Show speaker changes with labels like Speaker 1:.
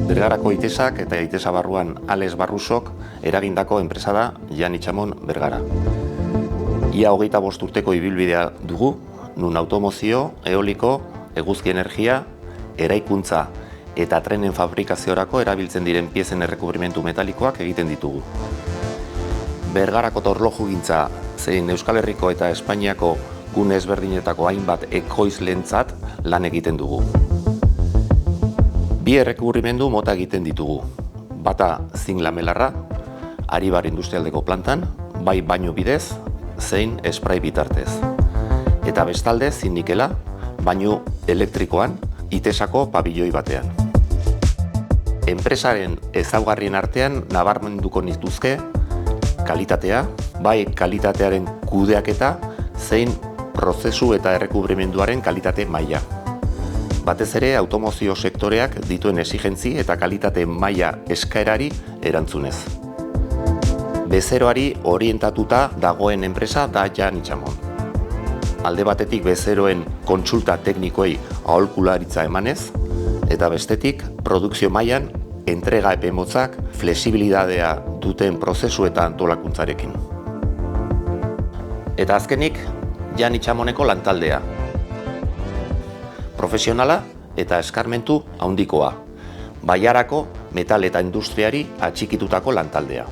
Speaker 1: Bergarako Itesak eta Itesa barruan Alex Barrusok eragindako enpresa da Jan Itxamon Bergara. Ia 25 urteko ibilbidea dugu, nun automozio, eoliko, eguzki energia, eraikuntza eta trenen fabrikaziorako erabiltzen diren piezen errekubrimentu metalikoak egiten ditugu. Bergarako torlojugintza zein Euskal Herriko eta Espainiako gune ezberdinetako hainbat ekoizleentzat lan egiten dugu. Bi errekubrimentu mota egiten ditugu. Bata zink lamelarra, Aribar industrialdeko plantan, bai baino bidez, zein spray bitartez. Eta bestalde zink nikela, baino elektrikoan, Itesako pabilloi batean. Enpresaren ezaugarrien artean nabarmenduko nituzke kalitatea, bai kalitatearen kudeaketa, zein prozesu eta errekubrimenduaren kalitate maila. Batez ere automozio sektoreak dituen exigentzi eta kalitate maila eskaerari erantzunez. Bezeroari orientatuta dagoen enpresa da Jan Itxamon. Alde batetik bezeroen kontsulta teknikoei aholkularitza emanez, eta bestetik produkzio mailan entrega epe motzak flexibilitatea duten prozesu eta antolakuntzarekin. Eta azkenik, Jan Itxamoneko lantaldea. Profesionala eta eskarmentu handikoa. Baiarako metal eta industriari atxikitutako lantaldea.